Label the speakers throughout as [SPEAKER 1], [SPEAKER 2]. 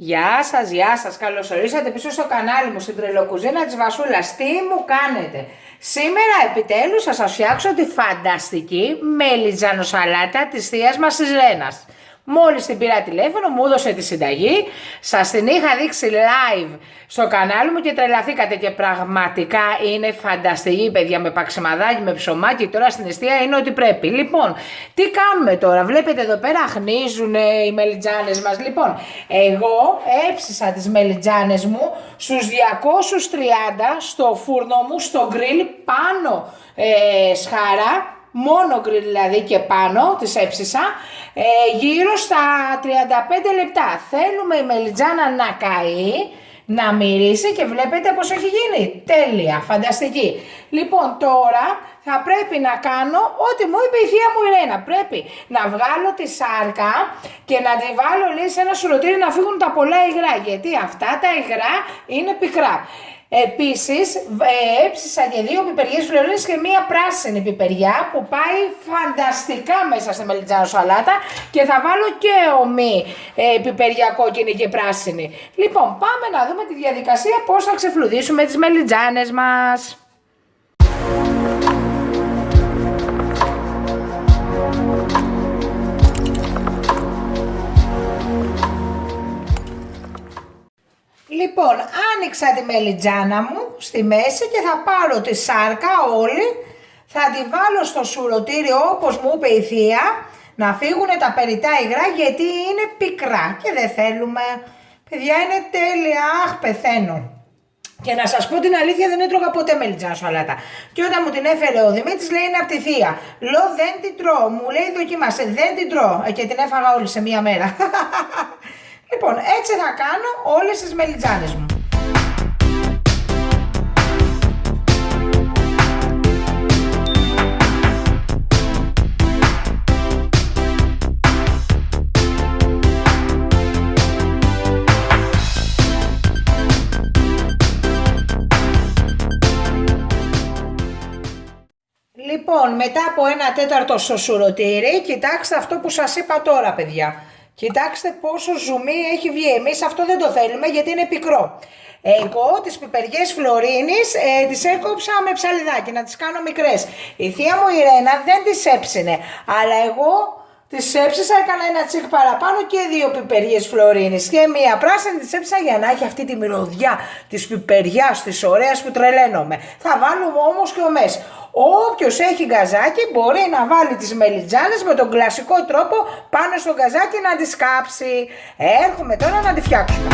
[SPEAKER 1] Γεια σας, καλώς ορίσατε πίσω στο κανάλι μου, στην τρελοκουζίνα της Βασούλας. Τι μου κάνετε? Σήμερα επιτέλους θα σας φτιάξω τη φανταστική μελιτζανοσαλάτα της θείας μας της Ρένας. Μόλις την πήρα τηλέφωνο, μου έδωσε τη συνταγή, σας την είχα δείξει live στο κανάλι μου και τρελαθήκατε και πραγματικά είναι φανταστική, παιδιά, με παξιμαδάκι, με ψωμάκι, τώρα στην εστία είναι ό,τι πρέπει. Λοιπόν, τι κάνουμε τώρα? Βλέπετε εδώ πέρα χνίζουν οι μελιτζάνες μας. Λοιπόν, εγώ έψισα τις μελιτζάνες μου στους 230 στο φούρνο μου, στο γκριλ πάνω σχάρα. Μόνο γκριλ δηλαδή και πάνω τις έψισα, γύρω στα 35 λεπτά. Θέλουμε η μελιτζάνα να καεί, να μυρίσει και βλέπετε πως έχει γίνει. Τέλεια, φανταστική. Λοιπόν, τώρα θα πρέπει να κάνω ό,τι μου είπε η θεία μου η Ρένα. Πρέπει να βγάλω τη σάρκα και να τη βάλω λέει, σε ένα σουρωτήρι να φύγουν τα πολλά υγρά, γιατί αυτά τα υγρά είναι πικρά. Επίσης έψισα και 2 πιπεριές φλωρίνες και 1 πράσινη πιπεριά που πάει φανταστικά μέσα στη μελιτζανοσαλάτα και θα βάλω και ομή πιπεριά κόκκινη και πράσινη. Λοιπόν, πάμε να δούμε τη διαδικασία πώς θα ξεφλουδίσουμε τις μελιτζάνες μας. Λοιπόν, άνοιξα τη μελιτζάνα μου στη μέση και θα πάρω τη σάρκα όλη, θα τη βάλω στο σουρωτήρι όπως μου είπε η θεία, να φύγουν τα περιττά υγρά γιατί είναι πικρά και δεν θέλουμε. Παιδιά, είναι τέλεια, αχ πεθαίνω. Και να σας πω την αλήθεια, δεν έτρωγα ποτέ μελιτζανοσαλάτα. Και όταν μου την έφερε ο Δημήτρης λέει είναι από τη θεία. Λέω δεν την τρώω, μου λέει δοκίμασε, δεν την τρώω και την έφαγα όλη σε 1 μέρα. Λοιπόν, έτσι θα κάνω όλες τις μελιτζάνες μου. Λοιπόν, μετά από 1/4 στο σουρωτήρι, κοιτάξτε αυτό που σας είπα τώρα, παιδιά. Κοιτάξτε πόσο ζουμί έχει βγει. Εμείς αυτό δεν το θέλουμε γιατί είναι πικρό. Εγώ τις πιπεριές φλωρίνης τις έκοψα με ψαλιδάκι να τις κάνω μικρές. Η θεία μου η Ρένα δεν τις έψινε, αλλά εγώ τις έψισα, έκανα ένα τσικ παραπάνω και 2 πιπεριές φλωρίνης και 1 πράσινη τις έψισα για να έχει αυτή τη μυρωδιά της πιπεριάς, της ωραίας που τρελαίνομαι. Θα βάλουμε όμως και ομές. Όποιος έχει γκαζάκι μπορεί να βάλει τις μελιτζάνες με τον κλασικό τρόπο πάνω στο γκαζάκι να τις κάψει. Έρχομαι τώρα να τη φτιάξουμε.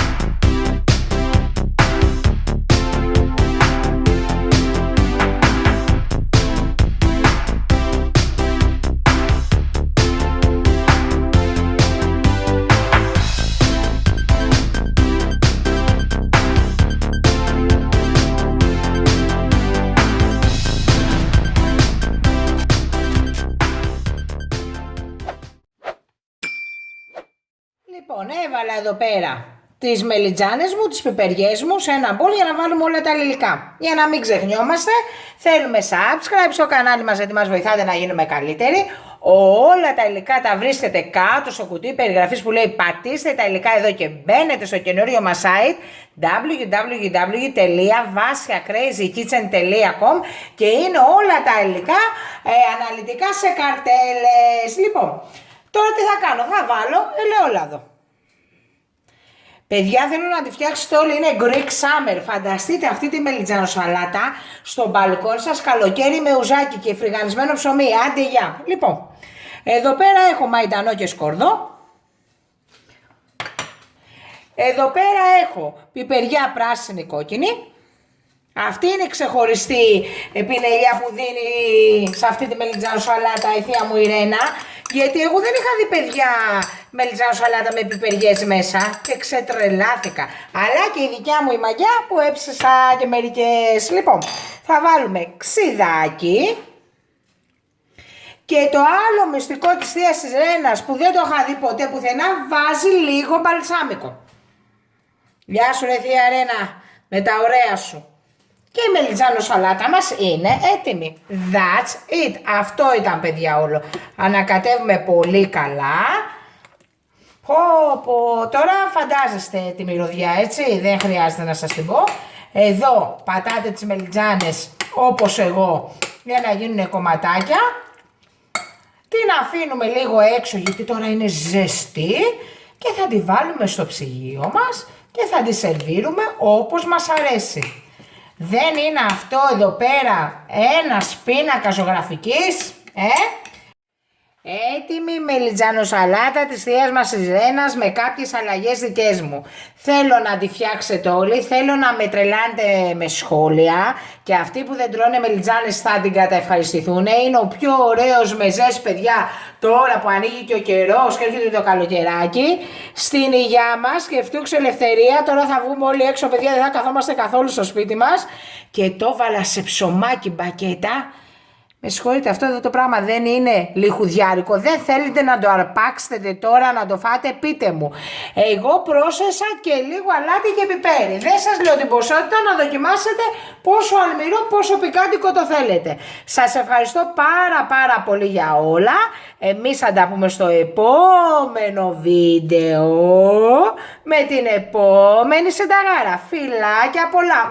[SPEAKER 1] Λοιπόν, έβαλα εδώ πέρα τις μελιτζάνες μου, τις πιπεριές μου σε ένα μπολ για να βάλουμε όλα τα υλικά. Για να μην ξεχνιόμαστε, θέλουμε subscribe στο κανάλι μας γιατί μας βοηθάτε να γίνουμε καλύτεροι. Όλα τα υλικά τα βρίσκεται κάτω στο κουτί περιγραφής που λέει πατήστε τα υλικά εδώ και μπαίνετε στο καινούριο μας site www.vasiacrazykitchen.com και είναι όλα τα υλικά αναλυτικά σε καρτέλες. Λοιπόν, τώρα τι θα κάνω? Θα βάλω ελαιόλαδο. Παιδιά, θέλω να τη φτιάξετε όλοι, είναι Greek Summer. Φανταστείτε αυτή τη μελιτζανοσαλάτα στο μπαλκόνι σας καλοκαίρι με ουζάκι και φρυγανισμένο ψωμί. Άντε γεια. Λοιπόν, εδώ πέρα έχω μαϊντανό και σκορδό. Εδώ πέρα έχω πιπεριά πράσινη κόκκινη. Αυτή είναι ξεχωριστή πινελιά που δίνει σε αυτή τη μελιτζανοσαλάτα η θεία μου η Ρένα. Γιατί εγώ δεν είχα δει, παιδιά, μελιτζανοσαλάτα με πιπεριές μέσα και ξετρελάθηκα. Αλλά και η δικιά μου η μαγιά που έψησα και μερικές. Λοιπόν, θα βάλουμε ξιδάκι. Και το άλλο μυστικό της θείας της Ρένας που δεν το είχα δει ποτέ πουθενά, βάζει λίγο μπαλσάμικο. Γεια σου ρε θεία Ρένα, με τα ωραία σου. Και η μελιτζανοσαλάτα μας είναι έτοιμη. That's it. Αυτό ήταν, παιδιά, όλο. Ανακατεύουμε πολύ καλά. Τώρα φαντάζεστε τη μυρωδιά, έτσι, δεν χρειάζεται να σας την πω. Εδώ πατάτε τις μελιτζάνες όπως εγώ για να γίνουν κομματάκια. Την αφήνουμε λίγο έξω γιατί τώρα είναι ζεστή και θα τη βάλουμε στο ψυγείο μας και θα τη σερβίρουμε όπως μας αρέσει. Δεν είναι αυτό εδώ πέρα ένας πίνακας ζωγραφικής, Έτοιμη μελιτζανοσαλάτα της θείας μας Ιρένας με κάποιες αλλαγές δικές μου. Θέλω να τη φτιάξετε όλοι, θέλω να με τρελάνετε με σχόλια και αυτοί που δεν τρώνε μελιτζάνες θα την καταευχαριστηθούν. Είναι ο πιο ωραίος μεζές, παιδιά, τώρα που ανοίγει και ο καιρός και έρχεται το καλοκαιράκι. Στην υγειά μας και φτιάξε ελευθερία, τώρα θα βγούμε όλοι έξω, παιδιά, δεν θα καθόμαστε καθόλου στο σπίτι μας. Και το βάλα σε ψωμάκι μπακέτα. Με συγχωρείτε, αυτό εδώ το πράγμα δεν είναι λιχουδιάρικο. Δεν θέλετε να το αρπάξετε τώρα, να το φάτε, πείτε μου. Εγώ πρόσθεσα και λίγο αλάτι και πιπέρι. Δεν σας λέω την ποσότητα, να δοκιμάσετε πόσο αλμυρό, πόσο πικάντικο το θέλετε. Σας ευχαριστώ πάρα πολύ για όλα. Εμείς θα τα πούμε στο επόμενο βίντεο με την επόμενη συνταγάρα. Φιλάκια πολλά.